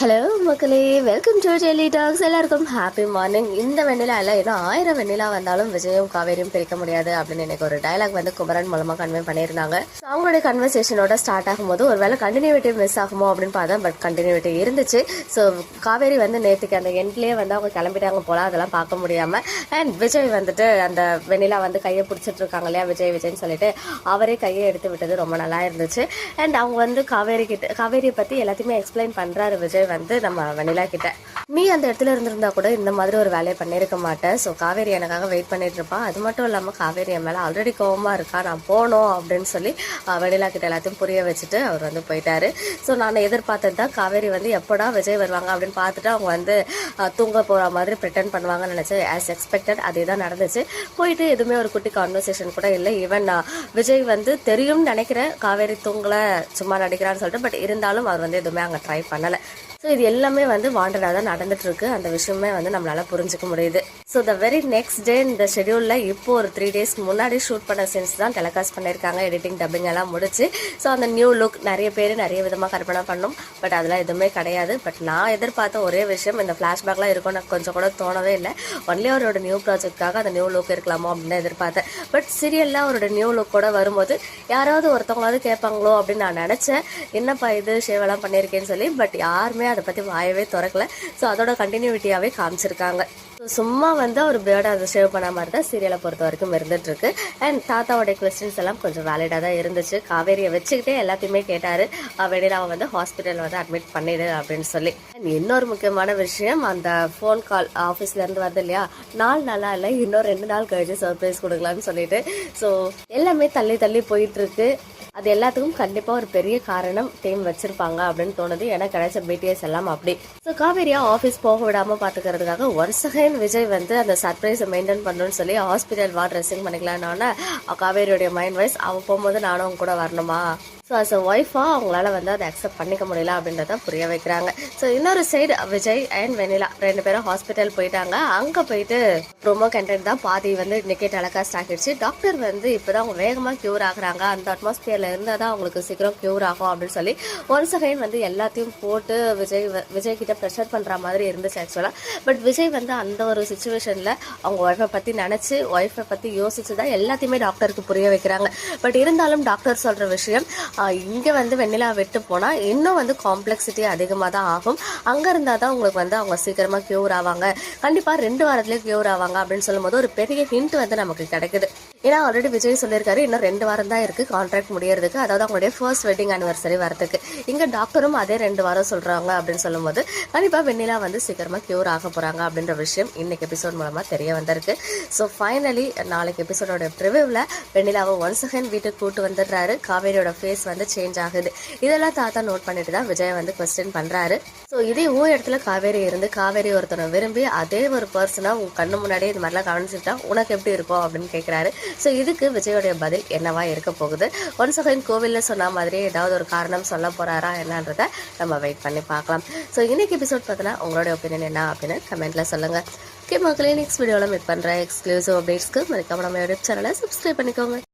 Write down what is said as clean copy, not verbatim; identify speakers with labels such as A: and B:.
A: Hello மக்களே, welcome to daily tax. எல்லாருக்கும் happy morning. இந்த வெண்ணிலா இல்லை, ஏன்னா 1000 வெண்ணிலா வந்தாலும் விஜயும் காவேரியும் பிரிக்க முடியாது அப்படின்னு எனக்கு ஒரு டைலாக் வந்து குமரன் மூலமாக கன்வே பண்ணியிருந்தாங்க. ஸோ அவங்களுடைய கன்வர்சேஷனோட ஸ்டார்ட் ஆகும்போது ஒரு வேளை கண்டினியூட்டி மிஸ் ஆகுமோ அப்படின்னு பார்த்தா, பட் கண்டினியூட்டி இருந்துச்சு. ஸோ காவேரி வந்து நேற்றுக்கு அந்த எண்ட்லேயே வந்து அவங்க கிளம்பிட்டாங்க போல, அதெல்லாம் பார்க்க முடியாமல். அண்ட் விஜய் வந்துட்டு அந்த வெண்ணிலா வந்து கையை பிடிச்சிட்டு இருக்காங்க இல்லையா, விஜய்னு சொல்லிட்டு அவரே கையை எடுத்து விட்டது ரொம்ப நல்லா இருந்துச்சு. அண்ட் அவங்க வந்து காவேரியை பற்றி எல்லாத்தையுமே எக்ஸ்பிளைன் பண்ணுறாரு விஜய் வந்து நம்ம வெண்ணிலா கிட்ட. நீ அந்த இடத்துல இருந்திருந்தா கூட இந்த மாதிரி ஒரு வேலையை பண்ணியிருக்க மாட்டேன். ஸோ காவேரி எனக்காக வெயிட் பண்ணிட்டு இருப்பா. அது மட்டும் இல்லாமல் காவேரி என் மேலே ஆல்ரெடி கோவமாக இருக்கா, நான் போகணும் அப்படின்னு சொல்லி வெண்ணிலா கிட்ட எல்லாத்தையும் புரிய வச்சுட்டு அவர் வந்து போயிட்டாரு. ஸோ நான் எதிர்பார்த்தது தான் காவேரி வந்து எப்படா விஜய் வருவாங்க அப்படின்னு பார்த்துட்டு அவங்க வந்து தூங்க போகிற மாதிரி ப்ரிட்டன் பண்ணுவாங்கன்னு நினச்சேன். ஆஸ் எக்ஸ்பெக்டட் அதே தான் நடந்துச்சு. போயிட்டு எதுவுமே ஒரு குட்டி கான்வர்சேஷன் கூட இல்லை. ஈவன் விஜய் வந்து தெரியும்னு நினைக்கிறேன் காவேரி தூங்கலை சும்மா நடிக்கிறான்னு சொல்லிட்டு, பட் இருந்தாலும் அவர் வந்து எதுவுமே அங்கே ட்ரை பண்ணலை. ஸோ இது எல்லாமே வந்து வாண்டடாக தான் நடந்துட்டு இருக்கு. அந்த விஷயமே வந்து நம்மளால புரிஞ்சுக்க முடியுது. So the very next day இந்த ஷெடியூலில் இப்போ ஒரு 3 days முன்னாடி ஷூட் பண்ண சீன்ஸ் தான் டெலிகாஸ்ட் பண்ணியிருக்காங்க. எடிட்டிங் டப்பிங் எல்லாம் முடிச்சு. ஸோ அந்த நியூ லுக் நிறைய பேர் நிறைய விதமாக கற்பனை பண்ணோம். பட் அதெல்லாம் எதுவுமே கிடையாது. பட் நான் எதிர்பார்த்த ஒரே விஷயம், இந்த ஃப்ளாஷ்பேக்லாம் இருக்கும் எனக்கு கொஞ்சம் கூட தோணவே இல்லை. ஒன்லி அவரோட நியூ ப்ராஜெக்டாக அந்த நியூ லுக் இருக்கலாமோ அப்படின்னு எதிர்பார்த்தேன். பட் சீரியலில் அவரோட நியூ லுக்கோட வரும்போது யாராவது ஒருத்தவங்களாவது கேட்பாங்களோ அப்படின்னு நான் நினச்சேன். என்னப்பா இது ஷேவெல்லாம் பண்ணியிருக்கேன்னு சொல்லி. பட் யாருமே அதை பற்றி வாயவே திறக்கல. ஸோ அதோட கண்டினியூட்டியாகவே காமிச்சிருக்காங்க. ஸோ சும்மா வந்து அவர் பேர்டை அதை சேவ் பண்ண மாதிரி தான் சீரியலை பொறுத்த வரைக்கும் இருந்துட்டு இருக்கு. அண்ட் தாத்தாவோடைய கொஸ்டின்ஸ் எல்லாம் கொஞ்சம் வேலிடாக தான் இருந்துச்சு. காவேரியை வச்சுக்கிட்டே எல்லாத்தையுமே கேட்டார். வெளியில் வந்து ஹாஸ்பிட்டல் வந்து அட்மிட் பண்ணிடு அப்படின்னு சொல்லி. அண்ட் இன்னொரு முக்கியமான விஷயம், அந்த ஃபோன் கால் ஆஃபீஸ்லேருந்து வருது இல்லையா, 4 நாளா இல்லை இன்னும் 2 நாள் கழிச்சு சர்ப்ரைஸ் கொடுக்கலான்னு சொல்லிட்டு. ஸோ எல்லாமே தள்ளி தள்ளி போயிட்டு இருக்கு. அது எல்லாத்துக்கும் கண்டிப்பாக ஒரு பெரிய காரணம் டீம் வச்சிருப்பாங்க அப்படின்னு தோணுது. ஏன்னா கிடைச்ச பிடிஎஸ் எல்லாம் அப்படி. ஸோ காவேரியா ஆஃபீஸ் போக விடாமல் பார்த்துக்கிறதுக்காக ஒன்ஸ் அகைன் விஜய் வந்து அந்த சர்ப்ரைஸை மெயின்டைன் பண்ணணும்னு சொல்லி ஹாஸ்பிட்டல் ட்ரெஸ்ஸிங் பண்ணிக்கலான்னு காவேரியோடைய மைண்ட் வைஸ் அவள் போகும்போது நானும் அவங்க கூட வரணுமா. ஸோ அஸ் அ ஒய்ஃபாக அவங்களால வந்து அதை அக்செப்ட் பண்ணிக்க முடியல அப்படின்றத புரிய வைக்கிறாங்க. ஸோ இன்னொரு சைடு விஜய் அண்ட் வெண்ணிலா 2 பேரும் ஹாஸ்பிட்டல் போயிட்டாங்க. அங்கே போயிட்டு ப்ரோமோ கண்டென்ட் தான் பாதி வந்து இன்னைக்கே டெலிகாஸ்ட் ஆகிடுச்சு. டாக்டர் வந்து இப்போ தான் அவங்க வேகமாக க்யூர் ஆகுறாங்க, அந்த அட்மாஸ்பியரில் இருந்தால் தான் அவங்களுக்கு சீக்கிரம் க்யூர் ஆகும் அப்படின்னு சொல்லி ஒன்ஸ் அகைன் வந்து எல்லாத்தையும் போட்டு விஜய் கிட்ட ப்ரெஷர் பண்ணுற மாதிரி இருந்துச்சு ஆக்சுவலாக. பட் விஜய் வந்து அந்த ஒரு சுச்சுவேஷனில் அவங்க ஒய்ஃபை பற்றி நினச்சி ஒய்ஃபை பற்றி யோசிச்சு தான் எல்லாத்தையுமே டாக்டருக்கு புரிய வைக்கிறாங்க. பட் இருந்தாலும் டாக்டர் சொல்கிற விஷயம், இங்கே வந்து வெண்ணிலா விட்டு போனால் இன்னும் வந்து காம்ப்ளெக்சிட்டி அதிகமாக தான் ஆகும். அங்கே இருந்தால் தான் உங்களுக்கு வந்து அவங்க சீக்கிரமாக க்யூர் ஆவாங்க, கண்டிப்பாக 2 வாரத்துலேயே க்யூர் ஆவாங்க அப்படின்னு சொல்லும் போது ஒரு பெரிய ஹிண்ட் வந்து நமக்கு கிடைக்குது. ஏன்னா ஆல்ரெடி விஜய் சொல்லியிருக்காரு இன்னும் 2 வாரம் தான் இருக்குது கான்ட்ராக்ட் முடியறதுக்கு, அதாவது அவங்களுடைய ஃபர்ஸ்ட் வெட்டிங் ஆனிவர்சரி வரதுக்கு. இங்கே டாக்டரும் அதே 2 வாரம் சொல்கிறாங்க அப்படின்னு சொல்லும்போது கண்டிப்பாக வெண்ணிலா வந்து சீக்கிரமாக க்யூர் ஆக போகிறாங்க அப்படின்ற விஷயம் இன்னைக்கு எபிசோட் மூலமாக தெரிய வந்திருக்கு. ஸோ ஃபைனலி நாளைக்கு எபிசோடோட ப்ரிவியூவில் வெண்ணிலாவை ஒன்ஸ் அகைன் வீட்டுக்கு கூட்டு வந்துடுறாரு. காவேரியோட ஃபேஸ் வந்து சேஞ்ச் ஆகுது. இதெல்லாம் தாத்தா நோட் பண்ணிட்டு தான் விஜய் வந்து கொஸ்டின் பண்றாரு. ஸோ இதே இடத்துல காவேரி இருந்து காவேரி ஒருத்தனை விரும்பி அதே ஒரு பர்சனா உன் கண்ணு முன்னாடியே இது மாதிரிலாம் கவனிச்சுட்டா உனக்கு எப்படி இருக்கும் அப்படின்னு கேட்கிறாரு. ஸோ இதுக்கு விஜயோடைய பதில் என்னவா இருக்க போகுது? ஒன்ஸ் அகைன் கோவிலில் சொன்ன மாதிரியே ஏதாவது ஒரு காரணம் சொல்ல போறாரா என்னன்றத நம்ம வெயிட் பண்ணி பார்க்கலாம். ஸோ இன்னைக்கு எபிசோட் பார்த்தீங்கன்னா உங்களோட ஒப்பீனியன் என்ன அப்படின்னு கமெண்ட்ல சொல்லுங்க. ஓகே மக்களே, நெக்ஸ்ட் வீடியோவில் மீட் பண்ற எக்ஸ்க்ளூசிவ் அப்டேட்ஸ்க்கு மறக்காம நம்ம யூடியூப் சேனலை சப்ஸ்கிரைப் பண்ணிக்கோங்க.